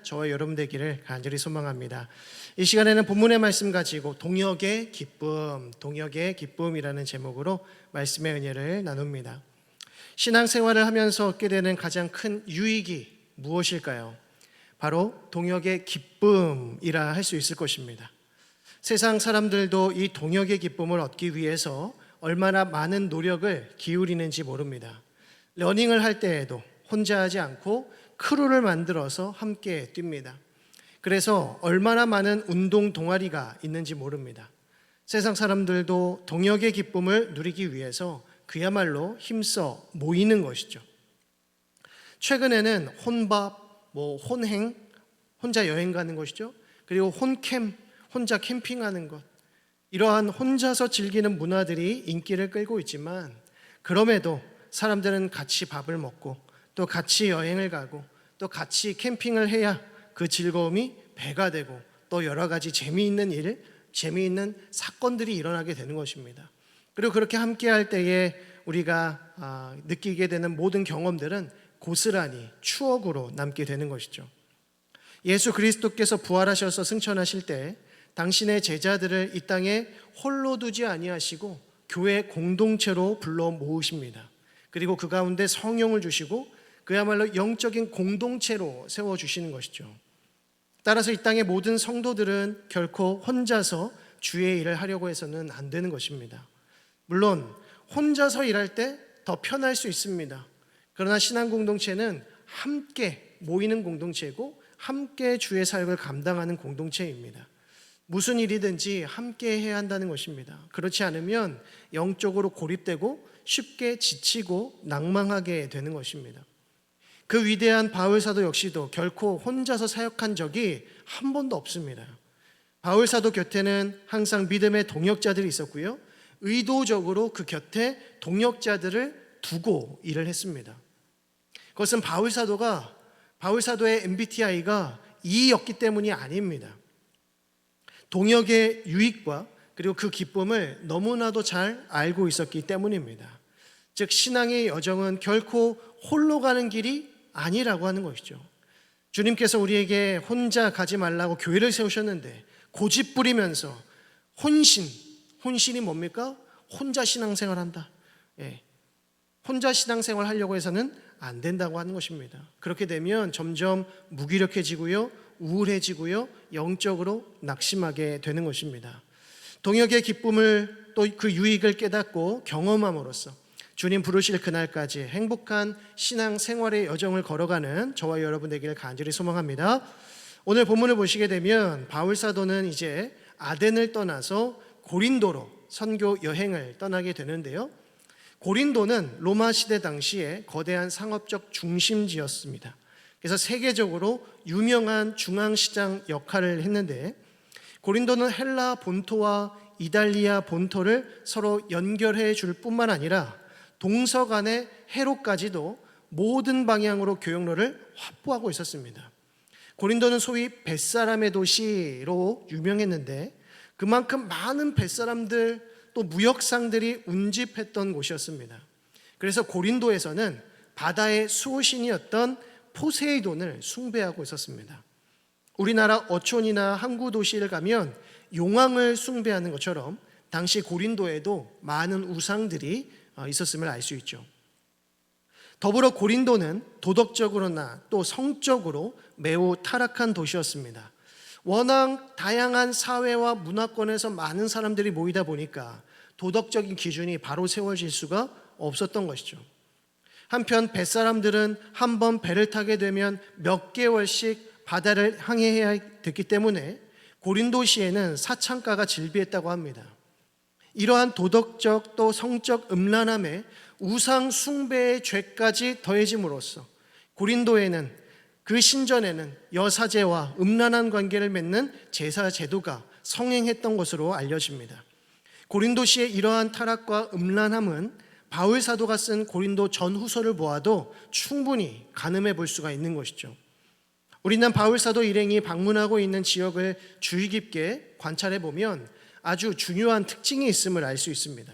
저와 여러분 되기를 간절히 소망합니다. 이 시간에는 본문의 말씀 가지고 동역의 기쁨이라는 제목으로 말씀의 은혜를 나눕니다. 신앙생활을 하면서 얻게 되는 가장 큰 유익이 무엇일까요? 바로 동역의 기쁨이라 할 수 있을 것입니다. 세상 사람들도 이 동역의 기쁨을 얻기 위해서 얼마나 많은 노력을 기울이는지 모릅니다. 러닝을 할 때에도 혼자 하지 않고 크루를 만들어서 함께 뜁니다. 그래서 얼마나 많은 운동 동아리가 있는지 모릅니다. 세상 사람들도 동역의 기쁨을 누리기 위해서 그야말로 힘써 모이는 것이죠. 최근에는 혼밥, 혼행, 혼자 여행 가는 것이죠. 그리고 혼캠, 혼자 캠핑하는 것, 이러한 혼자서 즐기는 문화들이 인기를 끌고 있지만, 그럼에도 사람들은 같이 밥을 먹고 또 같이 여행을 가고 또 같이 캠핑을 해야 그 즐거움이 배가 되고 또 여러 가지 재미있는 사건들이 일어나게 되는 것입니다. 그리고 그렇게 함께 할 때에 우리가 느끼게 되는 모든 경험들은 고스란히 추억으로 남게 되는 것이죠. 예수 그리스도께서 부활하셔서 승천하실 때 당신의 제자들을 이 땅에 홀로 두지 아니하시고 교회 공동체로 불러 모으십니다. 그리고 그 가운데 성령을 주시고 그야말로 영적인 공동체로 세워주시는 것이죠. 따라서 이 땅의 모든 성도들은 결코 혼자서 주의 일을 하려고 해서는 안 되는 것입니다. 물론 혼자서 일할 때 더 편할 수 있습니다. 그러나 신앙 공동체는 함께 모이는 공동체고 함께 주의 사역을 감당하는 공동체입니다. 무슨 일이든지 함께 해야 한다는 것입니다. 그렇지 않으면 영적으로 고립되고 쉽게 지치고 낭망하게 되는 것입니다. 그 위대한 바울 사도 역시도 결코 혼자서 사역한 적이 한 번도 없습니다. 바울 사도 곁에는 항상 믿음의 동역자들이 있었고요, 의도적으로 그 곁에 동역자들을 두고 일을 했습니다. 그것은 바울 사도의 MBTI가 E였기 때문이 아닙니다. 동역의 유익과 그리고 그 기쁨을 너무나도 잘 알고 있었기 때문입니다. 즉 신앙의 여정은 결코 홀로 가는 길이 아니라고 하는 것이죠. 주님께서 우리에게 혼자 가지 말라고 교회를 세우셨는데 고집 부리면서 혼신이 뭡니까? 혼자 신앙생활 한다. 혼자 신앙생활 하려고 해서는 안 된다고 하는 것입니다. 그렇게 되면 점점 무기력해지고요, 우울해지고요, 영적으로 낙심하게 되는 것입니다. 동역의 기쁨을 또 그 유익을 깨닫고 경험함으로써 주님 부르실 그날까지 행복한 신앙생활의 여정을 걸어가는 저와 여러분 되기를 간절히 소망합니다. 오늘 본문을 보시게 되면 바울 사도는 이제 아덴을 떠나서 고린도로 선교 여행을 떠나게 되는데요, 고린도는 로마 시대 당시에 거대한 상업적 중심지였습니다. 그래서 세계적으로 유명한 중앙시장 역할을 했는데, 고린도는 헬라 본토와 이탈리아 본토를 서로 연결해 줄 뿐만 아니라 동서간의 해로까지도 모든 방향으로 교역로를 확보하고 있었습니다. 고린도는 소위 뱃사람의 도시로 유명했는데 그만큼 많은 뱃사람들 또 무역상들이 운집했던 곳이었습니다. 그래서 고린도에서는 바다의 수호신이었던 포세이돈을 숭배하고 있었습니다. 우리나라 어촌이나 항구 도시를 가면 용왕을 숭배하는 것처럼 당시 고린도에도 많은 우상들이 있었음을 알 수 있죠. 더불어 고린도는 도덕적으로나 또 성적으로 매우 타락한 도시였습니다. 워낙 다양한 사회와 문화권에서 많은 사람들이 모이다 보니까 도덕적인 기준이 바로 세워질 수가 없었던 것이죠. 한편 뱃사람들은 한 번 배를 타게 되면 몇 개월씩 바다를 항해해야 됐기 때문에 고린도시에는 사창가가 질비했다고 합니다. 이러한 도덕적 또 성적 음란함에 우상 숭배의 죄까지 더해짐으로써 고린도에는 그 신전에는 여사제와 음란한 관계를 맺는 제사 제도가 성행했던 것으로 알려집니다. 고린도시의 이러한 타락과 음란함은 바울 사도가 쓴 고린도 전후서를 보아도 충분히 가늠해 볼 수가 있는 것이죠. 우리는 바울 사도 일행이 방문하고 있는 지역을 주의 깊게 관찰해 보면 아주 중요한 특징이 있음을 알 수 있습니다.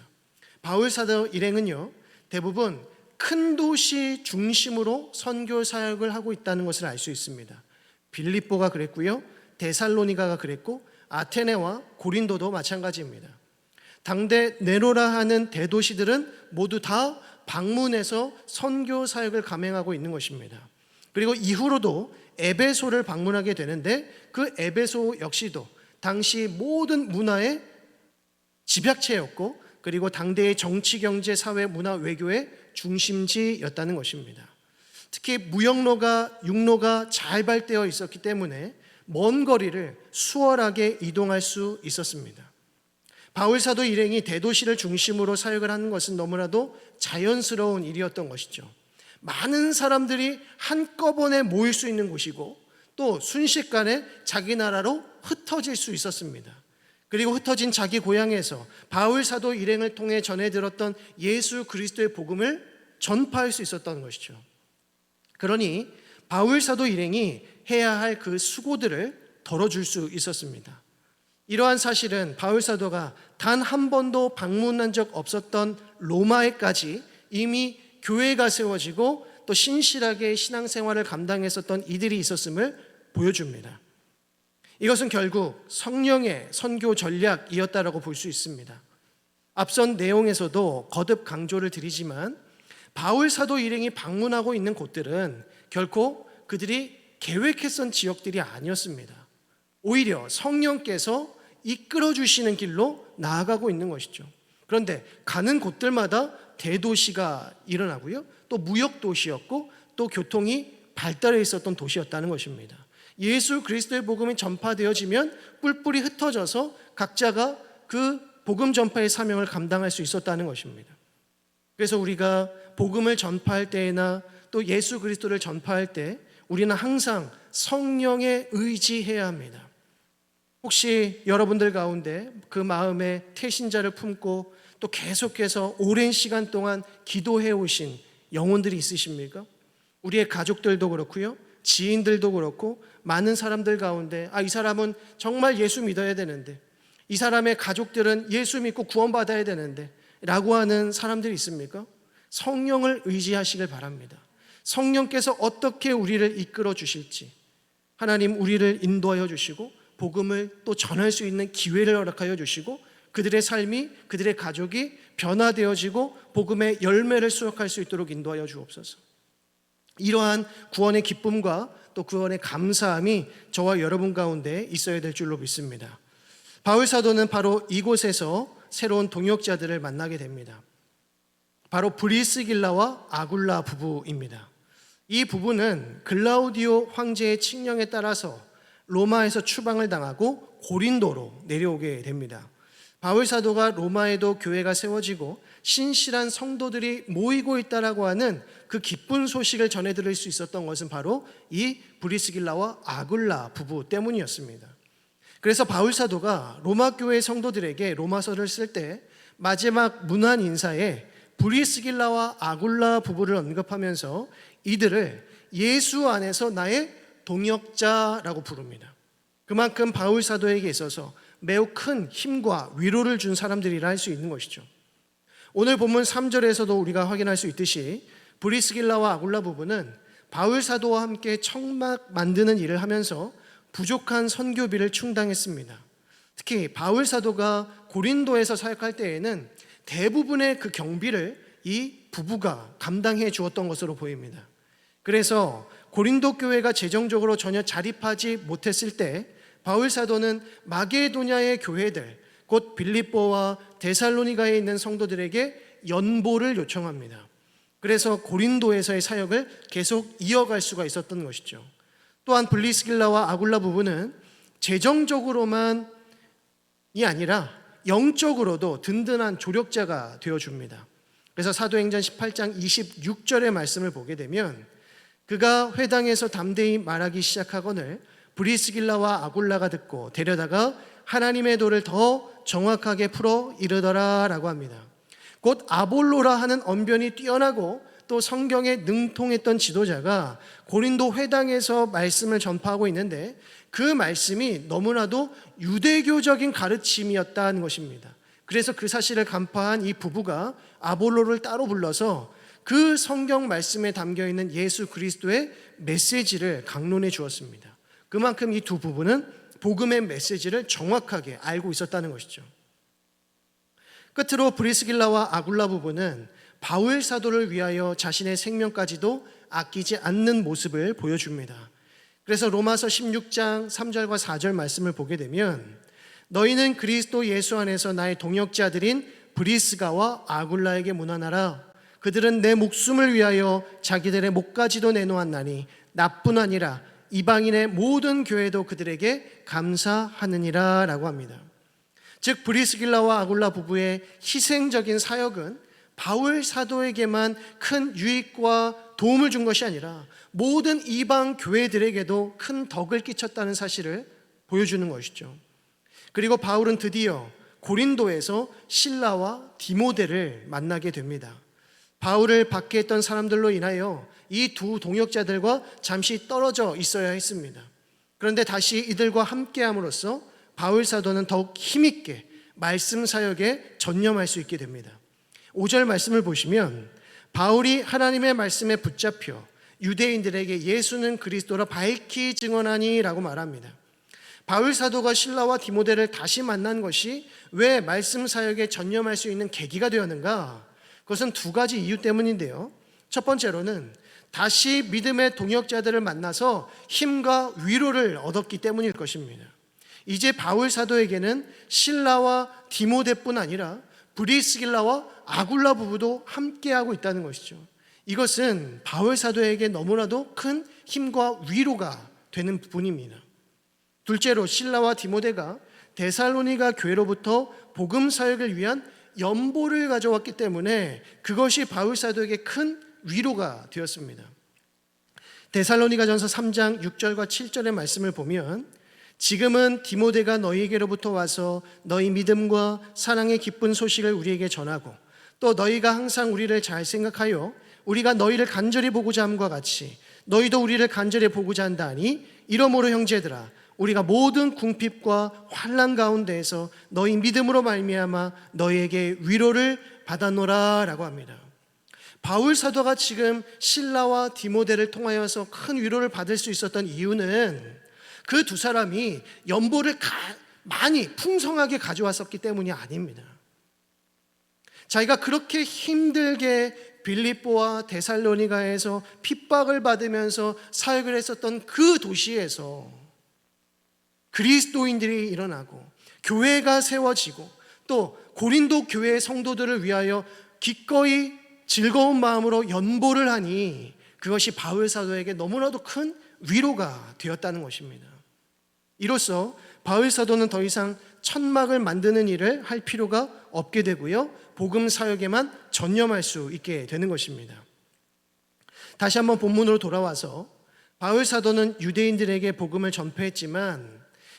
바울 사도 일행은요, 대부분 큰 도시 중심으로 선교 사역을 하고 있다는 것을 알 수 있습니다. 빌립보가 그랬고요. 데살로니가가 그랬고 아테네와 고린도도 마찬가지입니다. 당대 네로라 하는 대도시들은 모두 다 방문해서 선교 사역을 감행하고 있는 것입니다. 그리고 이후로도 에베소를 방문하게 되는데 그 에베소 역시도 당시 모든 문화의 집약체였고 그리고 당대의 정치, 경제, 사회, 문화, 외교의 중심지였다는 것입니다. 특히 무역로가, 육로가 잘 발되어 있었기 때문에 먼 거리를 수월하게 이동할 수 있었습니다. 바울 사도 일행이 대도시를 중심으로 사역을 하는 것은 너무나도 자연스러운 일이었던 것이죠. 많은 사람들이 한꺼번에 모일 수 있는 곳이고 또 순식간에 자기 나라로 흩어질 수 있었습니다. 그리고 흩어진 자기 고향에서 바울 사도 일행을 통해 전해 들었던 예수 그리스도의 복음을 전파할 수 있었던 것이죠. 그러니 바울 사도 일행이 해야 할 그 수고들을 덜어줄 수 있었습니다. 이러한 사실은 바울 사도가 단 한 번도 방문한 적 없었던 로마에까지 이미 교회가 세워지고 또 신실하게 신앙생활을 감당했었던 이들이 있었음을 보여줍니다. 이것은 결국 성령의 선교 전략이었다라고 볼 수 있습니다. 앞선 내용에서도 거듭 강조를 드리지만 바울 사도 일행이 방문하고 있는 곳들은 결코 그들이 계획했던 지역들이 아니었습니다. 오히려 성령께서 이끌어 주시는 길로 나아가고 있는 것이죠. 그런데 가는 곳들마다 대도시가 일어나고요. 또 무역도시였고 또 교통이 발달해 있었던 도시였다는 것입니다. 예수 그리스도의 복음이 전파되어지면 뿔뿔이 흩어져서 각자가 그 복음 전파의 사명을 감당할 수 있었다는 것입니다. 그래서 우리가 복음을 전파할 때나 또 예수 그리스도를 전파할 때 우리는 항상 성령에 의지해야 합니다. 혹시 여러분들 가운데 그 마음에 태신자를 품고 또 계속해서 오랜 시간 동안 기도해 오신 영혼들이 있으십니까? 우리의 가족들도 그렇고요, 지인들도 그렇고 많은 사람들 가운데 이 사람은 정말 예수 믿어야 되는데, 이 사람의 가족들은 예수 믿고 구원받아야 되는데 라고 하는 사람들이 있습니까? 성령을 의지하시길 바랍니다. 성령께서 어떻게 우리를 이끌어 주실지, 하나님 우리를 인도하여 주시고 복음을 또 전할 수 있는 기회를 허락하여 주시고 그들의 삶이, 그들의 가족이 변화되어지고 복음의 열매를 수확할 수 있도록 인도하여 주옵소서. 이러한 구원의 기쁨과 또 구원의 감사함이 저와 여러분 가운데 있어야 될 줄로 믿습니다. 바울 사도는 바로 이곳에서 새로운 동역자들을 만나게 됩니다. 바로 브리스길라와 아굴라 부부입니다. 이 부부는 글라우디오 황제의 칙령에 따라서 로마에서 추방을 당하고 고린도로 내려오게 됩니다. 바울 사도가 로마에도 교회가 세워지고 신실한 성도들이 모이고 있다라고 하는 그 기쁜 소식을 전해 들을 수 있었던 것은 바로 이 브리스길라와 아굴라 부부 때문이었습니다. 그래서 바울 사도가 로마 교회 성도들에게 로마서를 쓸 때 마지막 문안 인사에 브리스길라와 아굴라 부부를 언급하면서 이들을 예수 안에서 나의 동역자라고 부릅니다. 그만큼 바울 사도에게 있어서 매우 큰 힘과 위로를 준 사람들이라 할 수 있는 것이죠. 오늘 본문 3절에서도 우리가 확인할 수 있듯이 브리스길라와 아굴라 부부는 바울 사도와 함께 청막 만드는 일을 하면서 부족한 선교비를 충당했습니다. 특히 바울 사도가 고린도에서 사역할 때에는 대부분의 그 경비를 이 부부가 감당해 주었던 것으로 보입니다. 그래서 고린도 교회가 재정적으로 전혀 자립하지 못했을 때 바울 사도는 마게도냐의 교회들, 곧 빌립보와 데살로니가에 있는 성도들에게 연보를 요청합니다. 그래서 고린도에서의 사역을 계속 이어갈 수가 있었던 것이죠. 또한 브리스길라와 아굴라 부부는 재정적으로만이 아니라 영적으로도 든든한 조력자가 되어줍니다. 그래서 사도행전 18장 26절의 말씀을 보게 되면 그가 회당에서 담대히 말하기 시작하거늘 브리스길라와 아굴라가 듣고 데려다가 하나님의 도를 더 정확하게 풀어 이르더라 라고 합니다. 곧 아볼로라 하는 언변이 뛰어나고 또 성경에 능통했던 지도자가 고린도 회당에서 말씀을 전파하고 있는데 그 말씀이 너무나도 유대교적인 가르침이었다는 것입니다. 그래서 그 사실을 간파한 이 부부가 아볼로를 따로 불러서 그 성경 말씀에 담겨있는 예수 그리스도의 메시지를 강론해 주었습니다. 그만큼 이 두 부부는 복음의 메시지를 정확하게 알고 있었다는 것이죠. 끝으로 브리스길라와 아굴라 부부는 바울 사도를 위하여 자신의 생명까지도 아끼지 않는 모습을 보여줍니다. 그래서 로마서 16장 3절과 4절 말씀을 보게 되면 너희는 그리스도 예수 안에서 나의 동역자들인 브리스가와 아굴라에게 문안하라. 그들은 내 목숨을 위하여 자기들의 목까지도 내놓았나니 나뿐 아니라 이방인의 모든 교회도 그들에게 감사하느니라 라고 합니다. 즉 브리스길라와 아굴라 부부의 희생적인 사역은 바울 사도에게만 큰 유익과 도움을 준 것이 아니라 모든 이방 교회들에게도 큰 덕을 끼쳤다는 사실을 보여주는 것이죠. 그리고 바울은 드디어 고린도에서 실라와 디모데를 만나게 됩니다. 바울을 박해했던 사람들로 인하여 이 두 동역자들과 잠시 떨어져 있어야 했습니다. 그런데 다시 이들과 함께함으로써 바울 사도는 더욱 힘있게 말씀 사역에 전념할 수 있게 됩니다. 5절 말씀을 보시면 바울이 하나님의 말씀에 붙잡혀 유대인들에게 예수는 그리스도라 밝히 증언하니 라고 말합니다. 바울 사도가 실라와 디모데를 다시 만난 것이 왜 말씀 사역에 전념할 수 있는 계기가 되었는가? 그것은 두 가지 이유 때문인데요. 첫 번째로는 다시 믿음의 동역자들을 만나서 힘과 위로를 얻었기 때문일 것입니다. 이제 바울 사도에게는 실라와 디모데뿐 아니라 브리스길라와 아굴라 부부도 함께하고 있다는 것이죠. 이것은 바울 사도에게 너무나도 큰 힘과 위로가 되는 부분입니다. 둘째로 실라와 디모데가 데살로니가 교회로부터 복음 사역을 위한 연보를 가져왔기 때문에 그것이 바울 사도에게 큰 위로가 되었습니다. 데살로니가전서 3장 6절과 7절의 말씀을 보면 지금은 디모데가 너희에게로부터 와서 너희 믿음과 사랑의 기쁜 소식을 우리에게 전하고 또 너희가 항상 우리를 잘 생각하여 우리가 너희를 간절히 보고자 함과 같이 너희도 우리를 간절히 보고자 한다니 이러므로 형제들아 우리가 모든 궁핍과 환난 가운데에서 너희 믿음으로 말미암아 너희에게 위로를 받았노라 라고 합니다. 바울 사도가 지금 실라와 디모데를 통하여서 큰 위로를 받을 수 있었던 이유는 그 두 사람이 연보를 많이 풍성하게 가져왔었기 때문이 아닙니다. 자기가 그렇게 힘들게 빌립보와 데살로니가에서 핍박을 받으면서 사역을 했었던 그 도시에서 그리스도인들이 일어나고 교회가 세워지고 또 고린도 교회의 성도들을 위하여 기꺼이 즐거운 마음으로 연보를 하니 그것이 바울 사도에게 너무나도 큰 위로가 되었다는 것입니다. 이로써 바울 사도는 더 이상 천막을 만드는 일을 할 필요가 없게 되고요, 복음 사역에만 전념할 수 있게 되는 것입니다. 다시 한번 본문으로 돌아와서 바울 사도는 유대인들에게 복음을 전폐했지만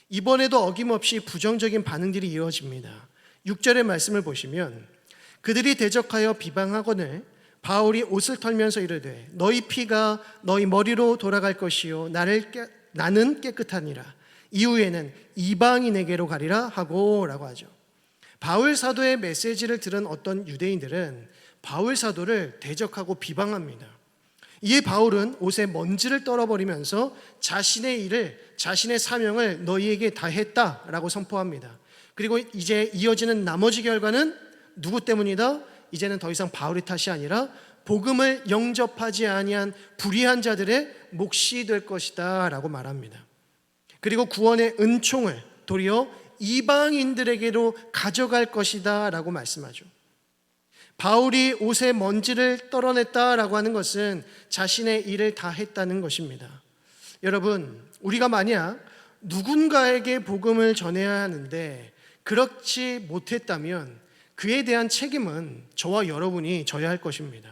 이번에도 어김없이 부정적인 반응들이 이어집니다. 6절의 말씀을 보시면 그들이 대적하여 비방하거늘 바울이 옷을 털면서 이르되 너희 피가 너희 머리로 돌아갈 것이요 나는 깨끗하니라 이후에는 이방인에게로 가리라 하고 라고 하죠. 바울 사도의 메시지를 들은 어떤 유대인들은 바울 사도를 대적하고 비방합니다. 이에 바울은 옷에 먼지를 떨어버리면서 자신의 일을, 자신의 사명을 너희에게 다 했다라고 선포합니다. 그리고 이제 이어지는 나머지 결과는 누구 때문이다? 이제는 더 이상 바울의 탓이 아니라 복음을 영접하지 아니한 불의한 자들의 몫이 될 것이다 라고 말합니다. 그리고 구원의 은총을 도리어 이방인들에게로 가져갈 것이다 라고 말씀하죠. 바울이 옷에 먼지를 떨어냈다라고 하는 것은 자신의 일을 다 했다는 것입니다. 여러분, 우리가 만약 누군가에게 복음을 전해야 하는데 그렇지 못했다면 그에 대한 책임은 저와 여러분이 져야 할 것입니다.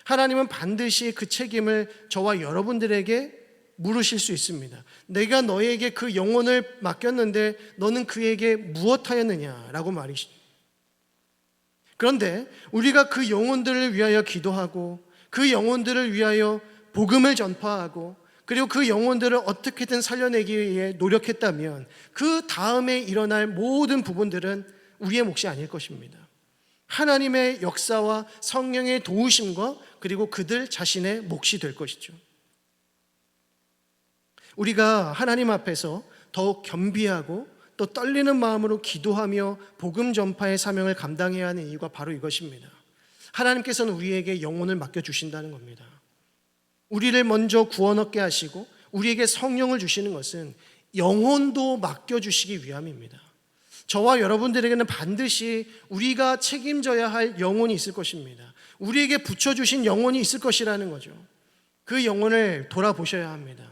하나님은 반드시 그 책임을 저와 여러분들에게 물으실 수 있습니다. 내가 너에게 그 영혼을 맡겼는데 너는 그에게 무엇하였느냐라고 말이시죠. 그런데 우리가 그 영혼들을 위하여 기도하고 그 영혼들을 위하여 복음을 전파하고 그리고 그 영혼들을 어떻게든 살려내기 위해 노력했다면 그 다음에 일어날 모든 부분들은 우리의 몫이 아닐 것입니다. 하나님의 역사와 성령의 도우심과 그리고 그들 자신의 몫이 될 것이죠. 우리가 하나님 앞에서 더욱 겸비하고 또 떨리는 마음으로 기도하며 복음 전파의 사명을 감당해야 하는 이유가 바로 이것입니다. 하나님께서는 우리에게 영혼을 맡겨주신다는 겁니다. 우리를 먼저 구원 얻게 하시고 우리에게 성령을 주시는 것은 영혼도 맡겨주시기 위함입니다. 저와 여러분들에게는 반드시 우리가 책임져야 할 영혼이 있을 것입니다. 우리에게 붙여주신 영혼이 있을 것이라는 거죠. 그 영혼을 돌아보셔야 합니다.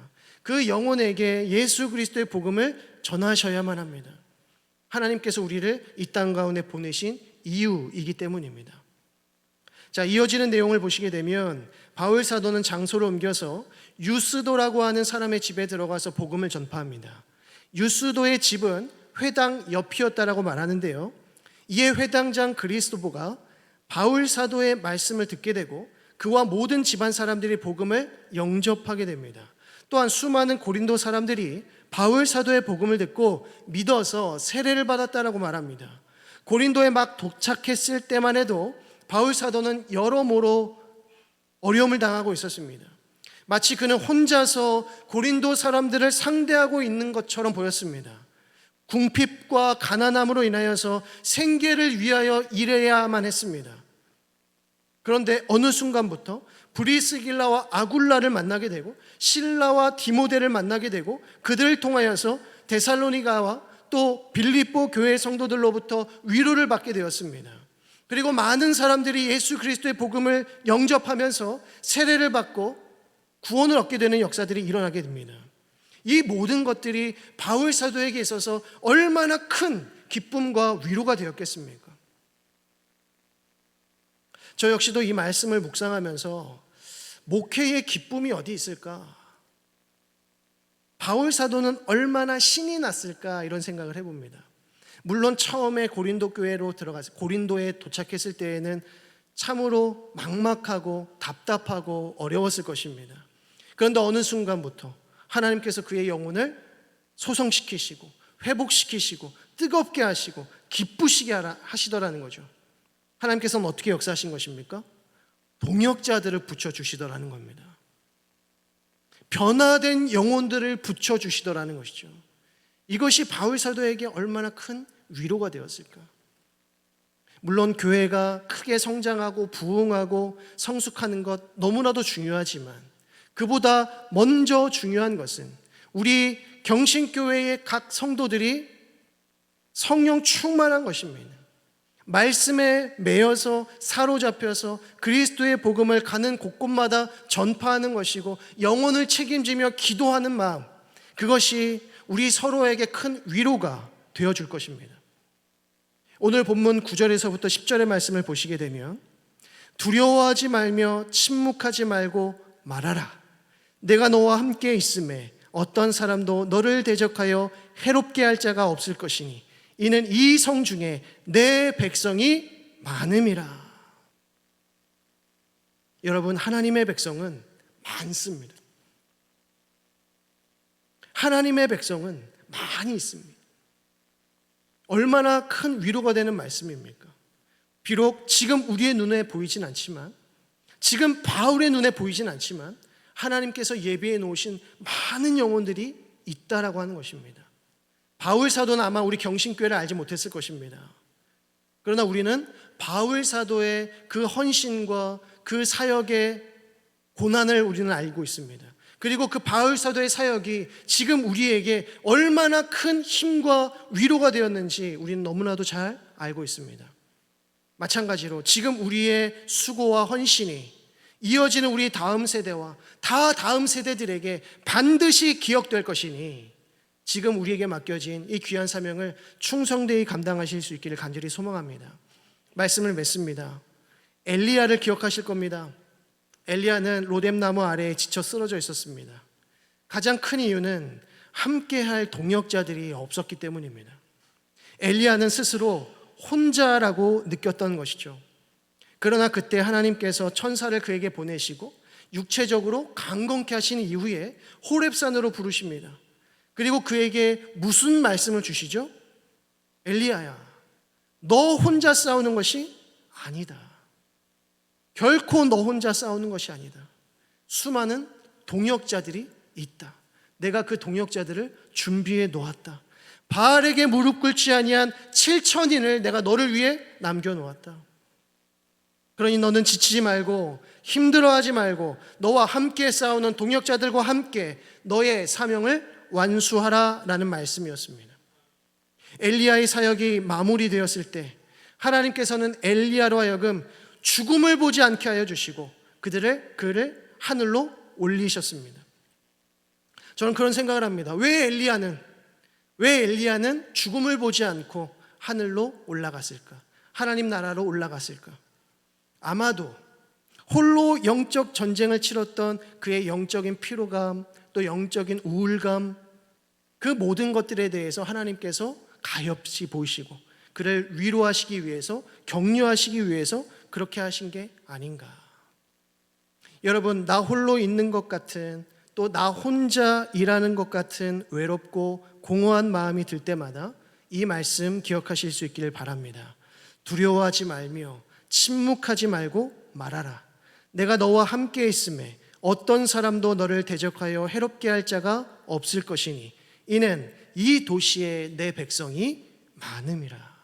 그 영혼에게 예수 그리스도의 복음을 전하셔야만 합니다. 하나님께서 우리를 이 땅 가운데 보내신 이유이기 때문입니다. 자, 이어지는 내용을 보시게 되면 바울 사도는 장소를 옮겨서 유스도라고 하는 사람의 집에 들어가서 복음을 전파합니다. 유스도의 집은 회당 옆이었다라고 말하는데요, 이에 회당장 그리스도보가 바울 사도의 말씀을 듣게 되고 그와 모든 집안 사람들이 복음을 영접하게 됩니다. 또한 수많은 고린도 사람들이 바울 사도의 복음을 듣고 믿어서 세례를 받았다라고 말합니다. 고린도에 막 도착했을 때만 해도 바울 사도는 여러모로 어려움을 당하고 있었습니다. 마치 그는 혼자서 고린도 사람들을 상대하고 있는 것처럼 보였습니다. 궁핍과 가난함으로 인하여서 생계를 위하여 일해야만 했습니다. 그런데 어느 순간부터 브리스길라와 아굴라를 만나게 되고 실라와 디모데를 만나게 되고 그들을 통하여서 데살로니가와 또 빌립보 교회 성도들로부터 위로를 받게 되었습니다. 그리고 많은 사람들이 예수 그리스도의 복음을 영접하면서 세례를 받고 구원을 얻게 되는 역사들이 일어나게 됩니다. 이 모든 것들이 바울 사도에게 있어서 얼마나 큰 기쁨과 위로가 되었겠습니까? 저 역시도 이 말씀을 묵상하면서 목회의 기쁨이 어디 있을까? 바울 사도는 얼마나 신이 났을까? 이런 생각을 해봅니다. 물론 처음에 고린도 교회로 들어가서 고린도에 도착했을 때에는 참으로 막막하고 답답하고 어려웠을 것입니다. 그런데 어느 순간부터 하나님께서 그의 영혼을 소성시키시고 회복시키시고 뜨겁게 하시고 기쁘시게 하시더라는 거죠. 하나님께서는 어떻게 역사하신 것입니까? 동역자들을 붙여주시더라는 겁니다. 변화된 영혼들을 붙여주시더라는 것이죠. 이것이 바울 사도에게 얼마나 큰 위로가 되었을까? 물론 교회가 크게 성장하고 부흥하고 성숙하는 것 너무나도 중요하지만 그보다 먼저 중요한 것은 우리 경신교회의 각 성도들이 성령 충만한 것입니다. 말씀에 매여서 사로잡혀서 그리스도의 복음을 가는 곳곳마다 전파하는 것이고 영혼을 책임지며 기도하는 마음, 그것이 우리 서로에게 큰 위로가 되어줄 것입니다. 오늘 본문 9절에서부터 10절의 말씀을 보시게 되면 두려워하지 말며 침묵하지 말고 말하라. 내가 너와 함께 있음에 어떤 사람도 너를 대적하여 해롭게 할 자가 없을 것이니 이는 이 성 중에 내 백성이 많음이라. 여러분, 하나님의 백성은 많습니다. 하나님의 백성은 많이 있습니다. 얼마나 큰 위로가 되는 말씀입니까? 비록 지금 우리의 눈에 보이진 않지만, 지금 바울의 눈에 보이진 않지만 하나님께서 예비해 놓으신 많은 영혼들이 있다라고 하는 것입니다. 바울 사도는 아마 우리 경신교회를 알지 못했을 것입니다. 그러나 우리는 바울 사도의 그 헌신과 그 사역의 고난을 우리는 알고 있습니다. 그리고 그 바울 사도의 사역이 지금 우리에게 얼마나 큰 힘과 위로가 되었는지 우리는 너무나도 잘 알고 있습니다. 마찬가지로 지금 우리의 수고와 헌신이 이어지는 우리 다음 세대와 다음 세대들에게 반드시 기억될 것이니 지금 우리에게 맡겨진 이 귀한 사명을 충성되이 감당하실 수 있기를 간절히 소망합니다. 말씀을 맺습니다. 엘리야를 기억하실 겁니다. 엘리야는 로뎀나무 아래에 지쳐 쓰러져 있었습니다. 가장 큰 이유는 함께할 동역자들이 없었기 때문입니다. 엘리야는 스스로 혼자라고 느꼈던 것이죠. 그러나 그때 하나님께서 천사를 그에게 보내시고 육체적으로 강건케 하신 이후에 호렙산으로 부르십니다. 그리고 그에게 무슨 말씀을 주시죠? 엘리야야, 너 혼자 싸우는 것이 아니다. 결코 너 혼자 싸우는 것이 아니다. 수많은 동역자들이 있다. 내가 그 동역자들을 준비해 놓았다. 바알에게 무릎 꿇지 아니한 7천인을 내가 너를 위해 남겨놓았다. 그러니 너는 지치지 말고 힘들어하지 말고 너와 함께 싸우는 동역자들과 함께 너의 사명을 완수하라라는 말씀이었습니다. 엘리야의 사역이 마무리되었을 때 하나님께서는 엘리야로 하여금 죽음을 보지 않게 하여 주시고 그를 하늘로 올리셨습니다. 저는 그런 생각을 합니다. 왜 엘리야는 죽음을 보지 않고 하늘로 올라갔을까? 하나님 나라로 올라갔을까? 아마도 홀로 영적 전쟁을 치렀던 그의 영적인 피로감, 또 영적인 우울감, 그 모든 것들에 대해서 하나님께서 가엾이 보시고 그를 위로하시기 위해서, 격려하시기 위해서 그렇게 하신 게 아닌가. 여러분, 나 홀로 있는 것 같은, 또 나 혼자 일하는 것 같은 외롭고 공허한 마음이 들 때마다 이 말씀 기억하실 수 있기를 바랍니다. 두려워하지 말며 침묵하지 말고 말하라. 내가 너와 함께 있음에 어떤 사람도 너를 대적하여 해롭게 할 자가 없을 것이니 이는 이 도시에 내 백성이 많음이라.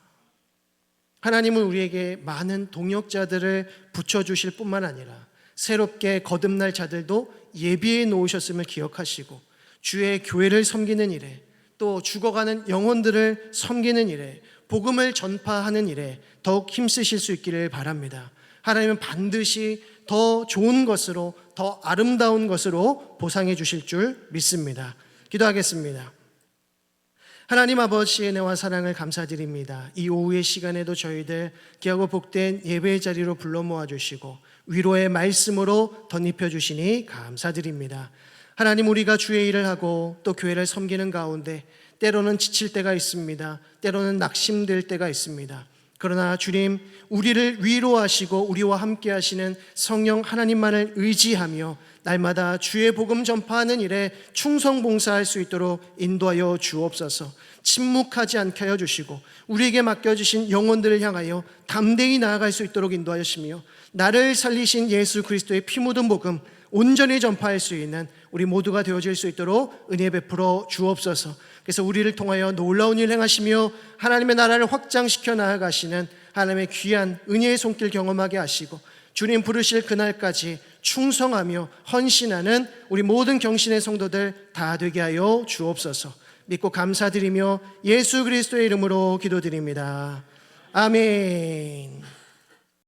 하나님은 우리에게 많은 동역자들을 붙여주실 뿐만 아니라 새롭게 거듭날 자들도 예비해 놓으셨음을 기억하시고 주의 교회를 섬기는 일에, 또 죽어가는 영혼들을 섬기는 일에, 복음을 전파하는 일에 더욱 힘쓰실 수 있기를 바랍니다. 하나님은 반드시 더 좋은 것으로, 더 아름다운 것으로 보상해 주실 줄 믿습니다. 기도하겠습니다. 하나님 아버지의 은혜와 사랑을 감사드립니다. 이 오후의 시간에도 저희들 귀하고 복된 예배의 자리로 불러 모아주시고 위로의 말씀으로 덧입혀 주시니 감사드립니다. 하나님, 우리가 주의 일을 하고 또 교회를 섬기는 가운데 때로는 지칠 때가 있습니다. 때로는 낙심될 때가 있습니다. 그러나 주님, 우리를 위로하시고 우리와 함께 하시는 성령 하나님만을 의지하며 날마다 주의 복음 전파하는 일에 충성 봉사할 수 있도록 인도하여 주옵소서. 침묵하지 않게 하여 주시고 우리에게 맡겨주신 영혼들을 향하여 담대히 나아갈 수 있도록 인도하시며 나를 살리신 예수 그리스도의 피 묻은 복음 온전히 전파할 수 있는 우리 모두가 되어질 수 있도록 은혜 베풀어 주옵소서. 그래서 우리를 통하여 놀라운 일 행하시며 하나님의 나라를 확장시켜 나아가시는 하나님의 귀한 은혜의 손길 경험하게 하시고 주님 부르실 그날까지 충성하며 헌신하는 우리 모든 경신의 성도들 다 되게 하여 주옵소서. 믿고 감사드리며 예수 그리스도의 이름으로 기도드립니다. 아멘.